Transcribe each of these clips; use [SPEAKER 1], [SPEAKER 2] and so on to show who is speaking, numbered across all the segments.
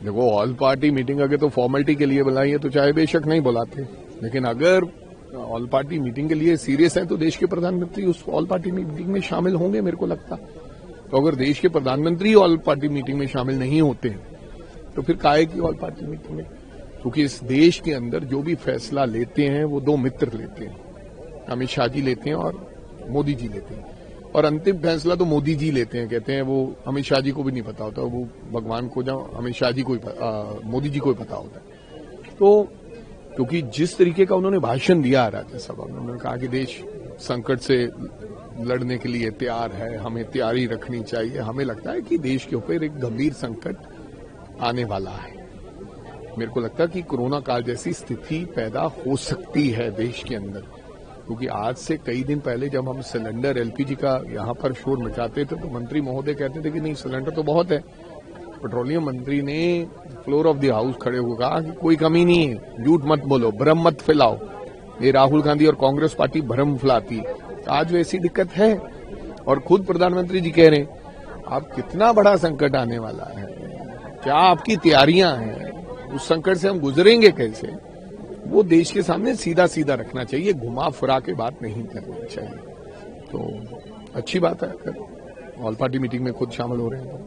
[SPEAKER 1] देखो, all party meeting अगर तो फॉर्मेलिटी के लिए बुलाई है तो चाहे बेशक नहीं बुलाते, लेकिन अगर ऑल पार्टी मीटिंग के लिए सीरियस है तो देश के प्रधानमंत्री उस ऑल पार्टी मीटिंग में शामिल होंगे, मेरे को लगता। तो अगर देश के प्रधानमंत्री ऑल पार्टी मीटिंग में शामिल नहीं होते तो फिर काहे की ऑल पार्टी मीटिंग में? क्योंकि इस देश के अंदर जो भी फैसला लेते हैं वो दो मित्र लेते हैं, अमित शाह जी लेते हैं और मोदी जी लेते हैं, और अंतिम फैसला तो मोदी जी लेते हैं। कहते हैं वो अमित शाह जी को भी नहीं पता होता, वो भगवान को जब अमित शाह जी को मोदी जी को ही पता होता है। तो क्योंकि जिस तरीके का उन्होंने भाषण दिया राज्यसभा में, उन्होंने कहा कि देश संकट से लड़ने के लिए तैयार है, हमें तैयारी रखनी चाहिए। हमें लगता है कि देश के ऊपर एक गंभीर संकट आने वाला है। मेरे को लगता है कि कोरोना काल जैसी स्थिति पैदा हो सकती है देश के अंदर, क्योंकि आज से कई दिन पहले जब हम सिलेंडर एलपीजी का यहाँ पर शोर मचाते थे तो मंत्री महोदय कहते थे कि नहीं, सिलेंडर तो बहुत है। पेट्रोलियम मंत्री ने फ्लोर ऑफ द हाउस खड़े होकर कहा कि कोई कमी नहीं है, झूठ मत बोलो, भ्रम मत फैलाओ। ये राहुल गांधी और कांग्रेस पार्टी भ्रम फैलाती है। आज वैसी दिक्कत है और खुद प्रधानमंत्री जी कह रहे हैं आप कितना बड़ा संकट आने वाला है, क्या आपकी तैयारियां हैं, उस संकट से हम गुजरेंगे कैसे, वो देश के सामने सीधा सीधा रखना चाहिए, घुमा फिरा के बात नहीं करनी चाहिए। तो अच्छी बात है अगर ऑल पार्टी मीटिंग में खुद शामिल हो रहे हैं।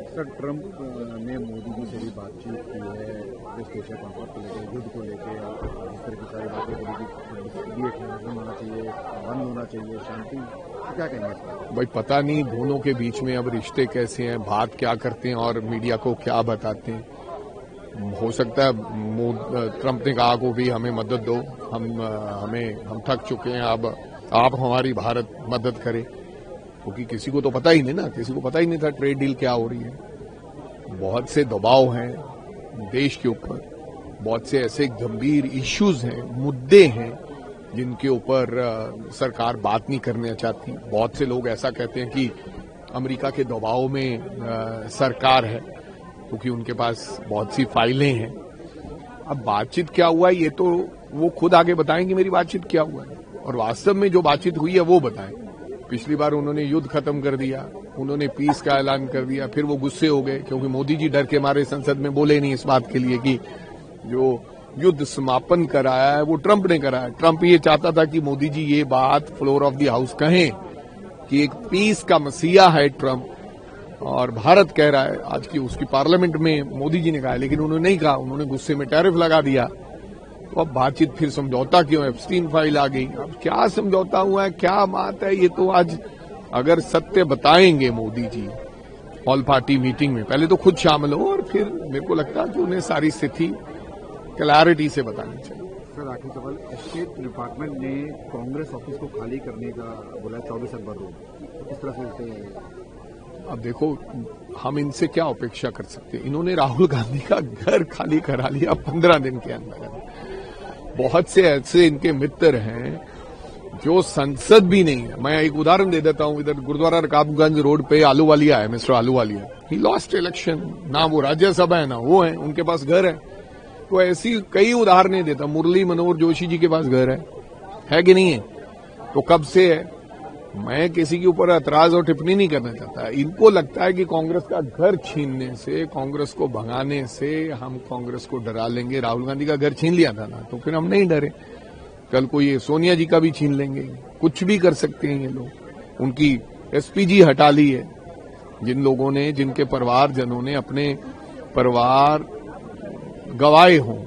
[SPEAKER 2] सर, ट्रंप ने मोदी जी से भी बातचीत की है वेस्ट एशिया कॉन्फ्रेंस को लेकर, युद्ध को लेकर, जिस तरह की सारी बातें बोली कि ये खत्म होना चाहिए, बंद होना चाहिए, शांति, क्या कहेंगे इस पर?
[SPEAKER 1] भाई पता नहीं दोनों के बीच में अब रिश्ते कैसे हैं, बात क्या करते हैं और मीडिया को क्या बताते हैं। हो सकता है ट्रंप ने कहा को भी हमें मदद दो, हम थक चुके हैं, अब आप हमारी भारत मदद करें, क्योंकि किसी को तो पता ही नहीं ना, किसी को पता ही नहीं था ट्रेड डील क्या हो रही है। बहुत से दबाव हैं देश के ऊपर, बहुत से ऐसे गंभीर इश्यूज हैं, मुद्दे हैं जिनके ऊपर सरकार बात नहीं करना चाहती। बहुत से लोग ऐसा कहते हैं कि अमेरिका के दबाव में सरकार है, क्योंकि उनके पास बहुत सी फाइलें हैं। अब बातचीत क्या हुआ है ये तो वो खुद आगे बताएंगे मेरी बातचीत क्या हुआ है, और वास्तव में जो बातचीत हुई है वो बताएं। पिछली बार उन्होंने युद्ध खत्म कर दिया, उन्होंने पीस का ऐलान कर दिया, फिर वो गुस्से हो गए क्योंकि मोदी जी डर के मारे संसद में बोले नहीं इस बात के लिए कि जो युद्ध समापन कराया है वो ट्रंप ने कराया। ट्रंप ये चाहता था कि मोदी जी ये बात फ्लोर ऑफ द हाउस कहें कि एक पीस का मसीहा है ट्रंप, और भारत कह रहा है आज की उसकी पार्लियामेंट में मोदी जी ने कहा, लेकिन उन्होंने नहीं कहा, उन्होंने गुस्से में टैरिफ लगा दिया। तो अब बातचीत फिर समझौता क्यों, एप्स्टीन फाइल आ गई। अब क्या समझौता हुआ है, क्या बात है, ये तो आज अगर सत्य बताएंगे Modi ji all party meeting में, पहले तो खुद शामिल हो और फिर मेरे को लगता है कि उन्हें सारी स्थिति क्लैरिटी से बतानी चाहिए।
[SPEAKER 2] सर, आखिरी सवाल, स्टेट डिपार्टमेंट ने कांग्रेस ऑफिस को खाली करने का बोला 24 अरब रोड, किस तरह से?
[SPEAKER 1] अब देखो, हम इनसे क्या अपेक्षा कर सकते हैं। इन्होंने राहुल गांधी का घर खाली करा लिया 15 दिन के अंदर। बहुत से ऐसे इनके मित्र हैं जो संसद भी नहीं है। मैं एक उदाहरण दे देता हूं, इधर गुरुद्वारा रकाबगंज रोड पे आलूवालिया है, mister Ahluwalia, he lost election, ना वो राज्यसभा है ना वो है, उनके पास घर है। तो ऐसी कई उदाहरणें देता। मुरली मनोहर जोशी जी के पास घर है कि नहीं है? तो कब से है? मैं किसी के ऊपर एतराज और टिप्पणी नहीं करना चाहता। इनको लगता है कि कांग्रेस का घर छीनने से, कांग्रेस को भगाने से हम कांग्रेस को डरा लेंगे। राहुल गांधी का घर छीन लिया था ना, तो फिर हम नहीं डरे। कल को ये सोनिया जी का भी छीन लेंगे, कुछ भी कर सकते हैं ये लोग। उनकी एसपीजी हटा ली है। जिन लोगों ने, जिनके परिवारजनों ने अपने परिवार गवाए हों,